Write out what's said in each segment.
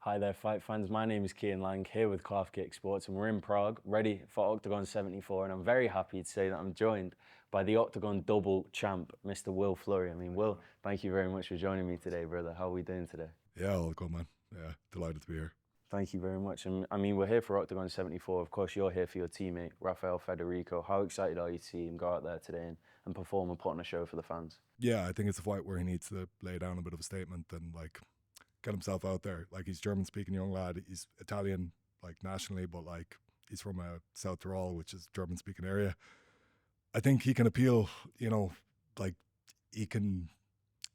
Hi there, fight fans. My name is Kian Lang, here with Calf Kick Sports, and we're in Prague, ready for OKTAGON 74. And I'm very happy to say that I'm joined by the OKTAGON double champ, Mr. Will Fleury. Will, thank you very much for joining me today, brother. How are we doing today? Yeah, all good, man. Yeah, delighted to be here. Thank you very much. And we're here for OKTAGON 74. Of course, you're here for your teammate, Raphael Federico. How excited are you to see him go out there today and perform and put on a show for the fans? Yeah, I think it's a fight where he needs to lay down a bit of a statement and get himself out there. Like, he's German speaking young lad. He's Italian nationally, but he's from South Tyrol, which is German speaking area. I think he can appeal. You know, like he can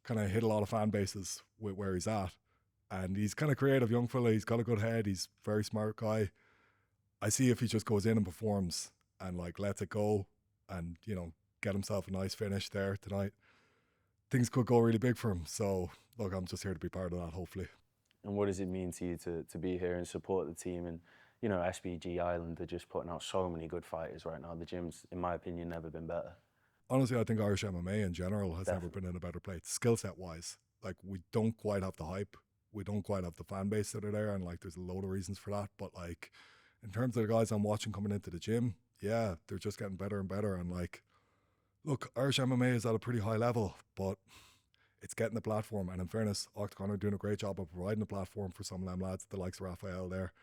kind of hit a lot of fan bases with where he's at, and he's kind of creative young fella. He's got a good head. He's a very smart guy. I see if he just goes in and performs and lets it go, and get himself a nice finish there tonight, things could go really big for him. So look, I'm just here to be part of that, hopefully. And what does it mean to you to be here and support the team? And, SBG Ireland are just putting out so many good fighters right now. The gym's, in my opinion, never been better. Honestly, I think Irish MMA in general has Definitely. never been in a better place, skill set wise. We don't quite have the hype, we don't quite have the fan base that are there, and there's a load of reasons for that. But in terms of the guys I'm watching coming into the gym, yeah, they're just getting better and better. And look, Irish MMA is at a pretty high level, but it's getting the platform. And in fairness, OKTAGON are doing a great job of providing a platform for some of them lads, the likes of Raphael there.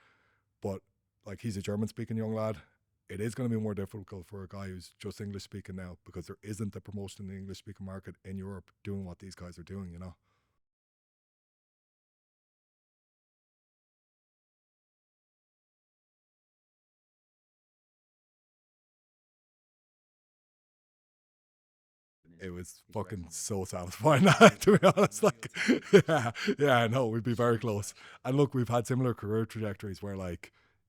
But he's a German speaking young lad. It is going to be more difficult for a guy who's just English speaking now, because there isn't a promotion in the English speaking market in Europe doing what these guys are doing. It was fucking so satisfying, to be honest. Yeah, I know, we'd be very close. And look, we've had similar career trajectories where,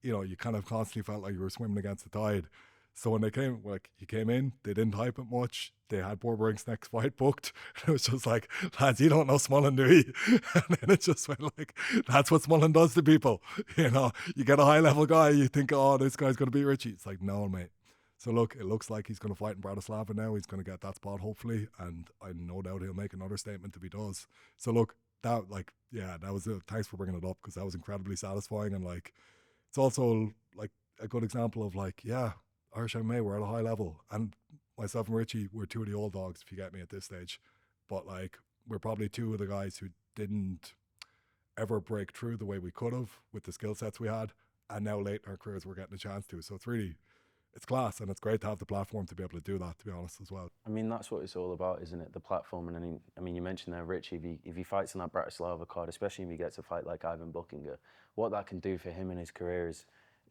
you kind of constantly felt like you were swimming against the tide. So when they came, you came in, they didn't hype it much. They had Borbrink's next fight booked. And it was just like, lads, you don't know Smullen, do you? And then it just went that's what Smullen does to people. You get a high level guy, you think, oh, this guy's going to beat Richie. It's like, no, mate. So look, it looks like he's going to fight in Bratislava now. He's going to get that spot, hopefully, and I no doubt he'll make another statement if he does. So look, that was it. Thanks for bringing it up, because that was incredibly satisfying, and it's also a good example of yeah, Irish MMA, we're at a high level, and myself and Richie, we're two of the old dogs, if you get me, at this stage. But we're probably two of the guys who didn't ever break through the way we could have with the skill sets we had, and now late in our careers we're getting a chance to. So it's class, and it's great to have the platform to be able to do that, to be honest, as well. That's what it's all about, isn't it? The platform. And you mentioned there, Richie, if he fights on that Bratislava card, especially if he gets a fight like Ivan Buchinger, what that can do for him in his career is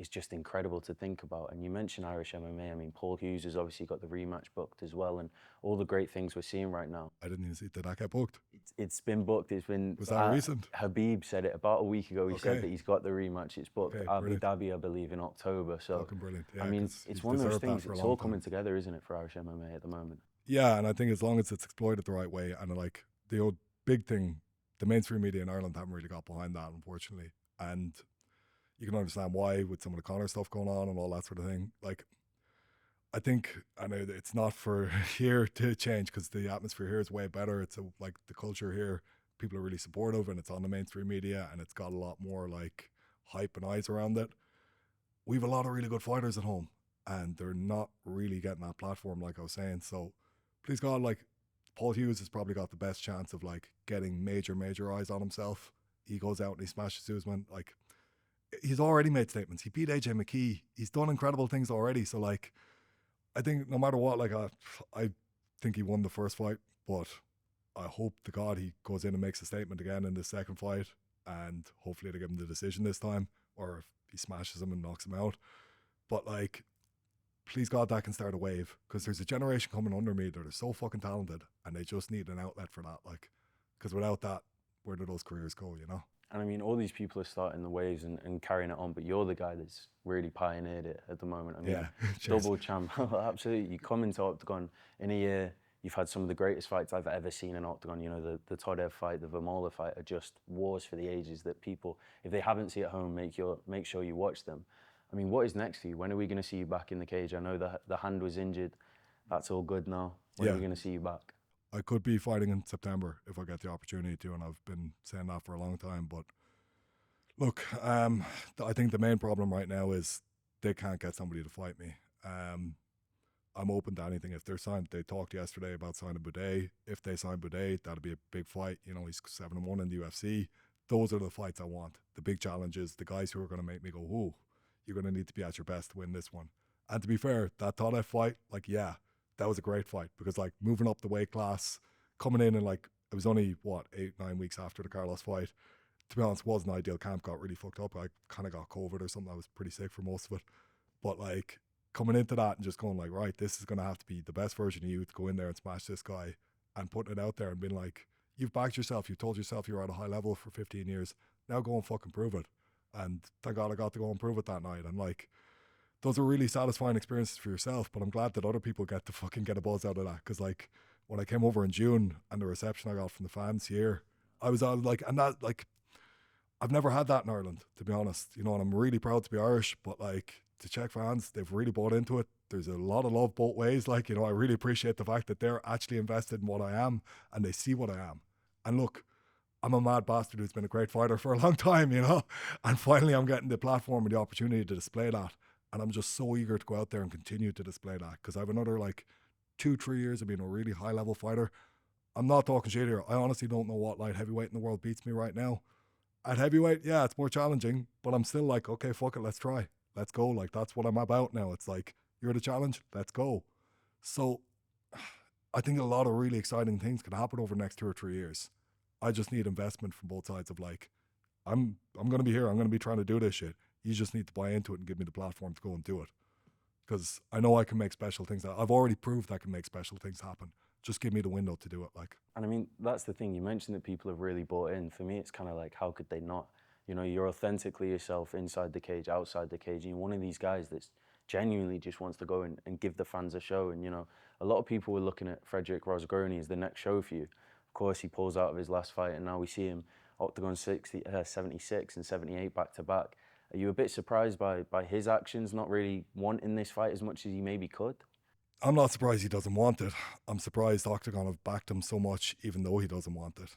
just incredible to think about. And you mentioned Irish MMA. Paul Hughes has obviously got the rematch booked as well, and all the great things we're seeing right now. I didn't even see, did that get booked? It's been booked. It's been. Was that recent? Habib said it about a week ago. He said that he's got the rematch. It's booked Abu Dhabi, I believe, in October. So fucking brilliant. Yeah, it's one of those things. It's all coming together, isn't it, for Irish MMA at the moment? Yeah, and I think as long as it's exploited the right way, and the old big thing, the mainstream media in Ireland haven't really got behind that, unfortunately. And you can understand why, with some of the Conor stuff going on and all that sort of thing. I think, and it's not for here to change, because the atmosphere here is way better. It's the culture here, people are really supportive, and it's on the mainstream media, and it's got a lot more hype and eyes around it. We have a lot of really good fighters at home, and they're not really getting that platform, like I was saying. So please God, Paul Hughes has probably got the best chance of getting major eyes on himself. He goes out and he smashes Usman. He's already made statements. He beat AJ McKee. He's done incredible things already. So I think no matter what, I think he won the first fight, but I hope to God he goes in and makes a statement again in the second fight, and hopefully they give him the decision this time, or if he smashes him and knocks him out. But please God, that can start a wave, because there's a generation coming under me that are so fucking talented, and they just need an outlet for that. Because without that, where do those careers go, And all these people are starting the waves and carrying it on, but you're the guy that's really pioneered it at the moment. Yeah, double champ. Absolutely. You come into OKTAGON in a year, you've had some of the greatest fights I've ever seen in OKTAGON. The Todev fight, the Vermola fight are just wars for the ages that people, if they haven't seen at home, make sure you watch them. What is next for you? When are we going to see you back in the cage? I know the hand was injured. That's all good now. When are we going to see you back? I could be fighting in September if I get the opportunity to, and I've been saying that for a long time. But Look, I think the main problem right now is they can't get somebody to fight me. I'm open to anything. If they're signed, they talked yesterday about signing Buday. If they sign Buday, that'll be a big fight. You know, he's 7-1 in the UFC. Those are the fights I want. The big challenges, the guys who are going to make me go, "Ooh, you're going to need to be at your best to win this one." And to be fair, that Tadev fight, like, yeah, that was a great fight because, like, moving up the weight class, coming in and, like, it was only, what, 8-9 weeks after the Carlos fight. To be honest, wasn't ideal. Camp got really fucked up. I kind of got COVID or something. I was pretty sick for most of it. But, like, coming into that and just going, like, right, this is going to have to be the best version of you to go in there and smash this guy, and putting it out there and being like, you've backed yourself. You told yourself you were at a high level for 15 years. Now go and fucking prove it. And thank God I got to go and prove it that night. And, like, those are really satisfying experiences for yourself. But I'm glad that other people get to fucking get a buzz out of that. Because, like, when I came over in June and the reception I got from the fans here, I was like, and that, like, I've never had that in Ireland, to be honest. You know, and I'm really proud to be Irish, but, like, the Czech fans, they've really bought into it. There's a lot of love both ways. Like, you know, I really appreciate the fact that they're actually invested in what I am and they see what I am. And look, I'm a mad bastard who's been a great fighter for a long time, you know, and finally I'm getting the platform and the opportunity to display that. And I'm just so eager to go out there and continue to display that because I have another, like, 2-3 years of being a really high level fighter. I'm not talking shit here. I honestly don't know what light heavyweight in the world beats me right now. At heavyweight, yeah, it's more challenging, but I'm still like, okay, fuck it, let's try. Let's go. Like, that's what I'm about now. It's like, you're the challenge, let's go. So I think a lot of really exciting things can happen over the next 2 or 3 years. I just need investment from both sides of, like, I'm gonna be here, I'm gonna be trying to do this shit. You just need to buy into it and give me the platform to go and do it. Because I know I can make special things. I've already proved I can make special things happen. Just give me the window to do it, like. And I mean, that's the thing. You mentioned that people have really bought in. For me, it's kind of like, how could they not? You know, you're authentically yourself inside the cage, outside the cage. You're one of these guys that's genuinely just wants to go and give the fans a show. And, you know, a lot of people were looking at Frederick Rosi as the next show for you. Of course, he pulls out of his last fight, and now we see him Octagon 76 and 78 back to back. Are you a bit surprised by his actions, not really wanting this fight as much as he maybe could? I'm not surprised he doesn't want it. I'm surprised Octagon have backed him so much, even though he doesn't want it.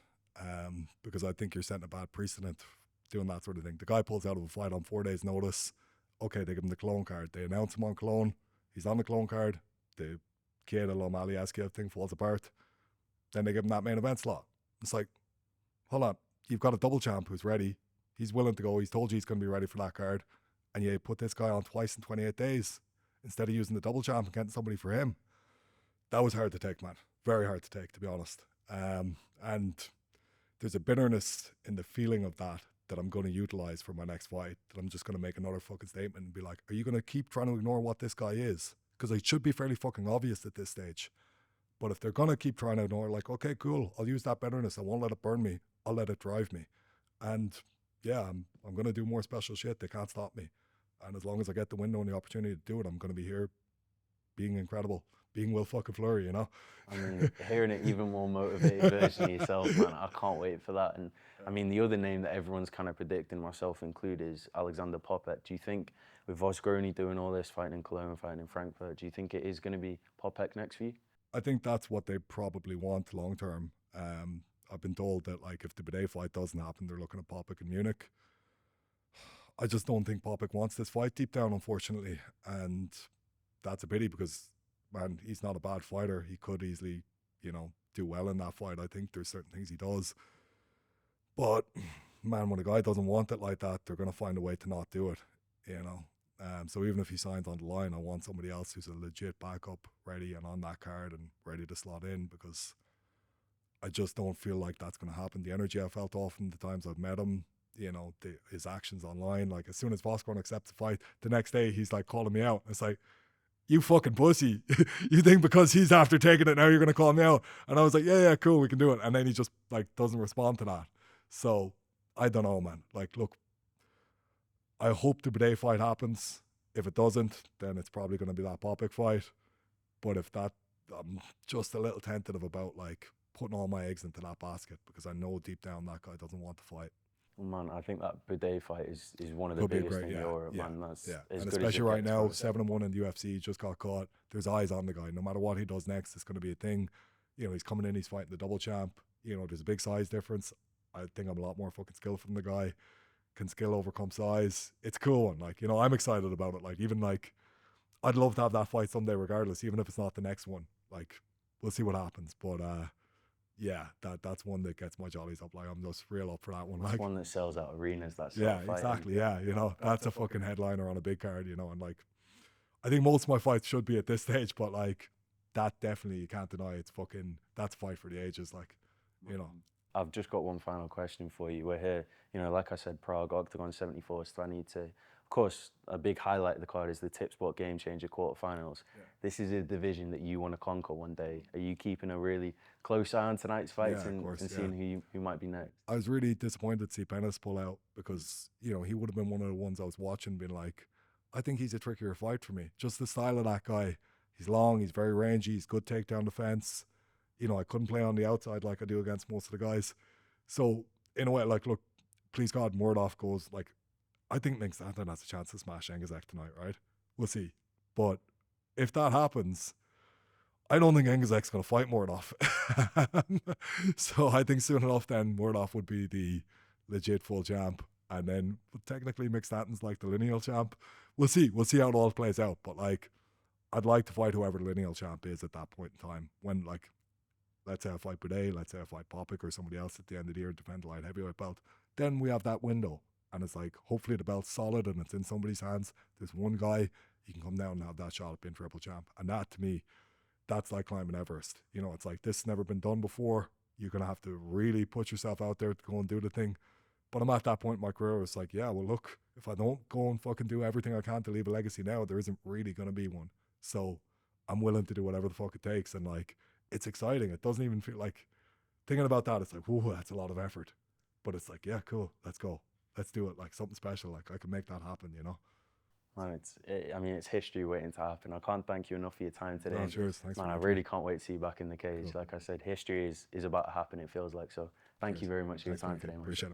Because I think you're setting a bad precedent doing that sort of thing. The guy pulls out of a fight on 4 days' notice. Okay, they give him the clone card. They announce him on clone. He's on the clone card. The Kieda Lomali Askiev thing falls apart. Then they give him that main event slot. It's like, hold on, you've got a double champ who's ready. He's willing to go. He's told you he's going to be ready for that card. And you put this guy on twice in 28 days instead of using the double champ and getting somebody for him. That was hard to take, man. Very hard to take, to be honest. And there's a bitterness in the feeling of that I'm going to utilize for my next fight, that I'm just going to make another fucking statement and be like, are you going to keep trying to ignore what this guy is? Because it should be fairly fucking obvious at this stage. But if they're going to keep trying to ignore, like, okay, cool, I'll use that bitterness. I won't let it burn me. I'll let it drive me. And yeah, I'm going to do more special shit. They can't stop me. And as long as I get the window and the opportunity to do it, I'm going to be here being incredible, being Will fucking Fleury, you know? I mean, hearing it even more motivated version of yourself, man, I can't wait for that. And I mean, the other name that everyone's kind of predicting, myself included, is Alexander Popek. Do you think, with Vosgroni doing all this, fighting in Cologne, fighting in Frankfurt, do you think it is going to be Popek next for you? I think that's what they probably want long term. I've been told that, like, if the Buday fight doesn't happen, they're looking at Popek in Munich. I just don't think Popek wants this fight deep down, unfortunately. And that's a pity because, man, he's not a bad fighter. He could easily, you know, do well in that fight. I think there's certain things he does. But, man, when a guy doesn't want it like that, they're going to find a way to not do it, you know. So even if he signs on the line, I want somebody else who's a legit backup, ready and on that card and ready to slot in, because I just don't feel like that's going to happen. The energy I felt off him the times I've met him, you know, his actions online, like, as soon as Vosgroni accepts the fight, the next day he's like calling me out. It's like, you fucking pussy. You think because he's after taking it now you're going to call me out? And I was like, yeah, cool, we can do it. And then he just, like, doesn't respond to that. So I don't know, man. Like, look, I hope the Buday fight happens. If it doesn't, then it's probably going to be that Popek fight. But if that, I'm just a little tentative about, like, putting all my eggs into that basket, because I know deep down that guy doesn't want to fight. Well, man, I think that Buday fight is one of the biggest in Europe, man. That's as and good especially as it right gets, now, bro. 7-1 in the UFC, just got caught. There's eyes on the guy. No matter what he does next, it's going to be a thing. You know, he's coming in, he's fighting the double champ. You know, there's a big size difference. I think I'm a lot more fucking skillful than the guy. can skill overcome size? It's a cool one. Like, you know, I'm excited about it. Like, even like, I'd love to have that fight someday regardless, even if it's not the next one. Like, we'll see what happens. But yeah, that's one that gets my jollies up. Like, I'm just real up for that one. It's Like, one that sells out arenas, that sort yeah, of fight. exactly. Yeah, you know, that's a fucking headliner on a big card, you know, and like, I think most of my fights should be at this stage, but like, that definitely, you can't deny it's fucking, that's a fight for the ages, like, you know. I've just got one final question for you. We're here, you know, like I said, Prague, OKTAGON 74, so I need to, of course, a big highlight of the card is the Tip Spot Game Changer quarterfinals. Yeah. This is a division that you want to conquer one day. Are you keeping a really close eye on tonight's fights and seeing who might be next? I was really disappointed to see Pennis pull out because, you know, he would have been one of the ones I was watching being like, I think he's a trickier fight for me. Just the style of that guy. He's long, he's very rangy, he's good takedown defense. You know, I couldn't play on the outside like I do against most of the guys. So, in a way, like, look, please God, Murdoch goes, like, I think Mink Stanton has a chance to smash Engizek tonight, right? We'll see. But if that happens, I don't think Engizek's going to fight Murdoch. So I think soon enough then Murdoch would be the legit full champ. And then technically Mink Stanton's like the lineal champ. We'll see. We'll see how it all plays out. But like, I'd like to fight whoever the lineal champ is at that point in time. When, like, let's say I fight Buday, let's say I fight Popic or somebody else at the end of the year, defend the light heavyweight belt. Then we have that window. And it's like, hopefully the belt's solid and it's in somebody's hands. There's one guy, he can come down and have that shot at being triple champ. And that, to me, that's like climbing Everest. You know, it's like, this has never been done before. You're going to have to really put yourself out there to go and do the thing. But I'm at that point in my career, it's like, yeah, well, look, if I don't go and fucking do everything I can to leave a legacy now, there isn't really going to be one. So I'm willing to do whatever the fuck it takes. And like, it's exciting. It doesn't even feel like, thinking about that, it's like, whoa, that's a lot of effort. But it's like, yeah, cool, let's go. Let's do it. Like, something special. Like, I can make that happen, you know? Man, it's history waiting to happen. I can't thank you enough for your time today. No, cheers. Thanks, man, I really can't wait to see you back in the cage. Cool. Like I said, history is about to happen, it feels like. So thank you very much for your time today, man. Appreciate it.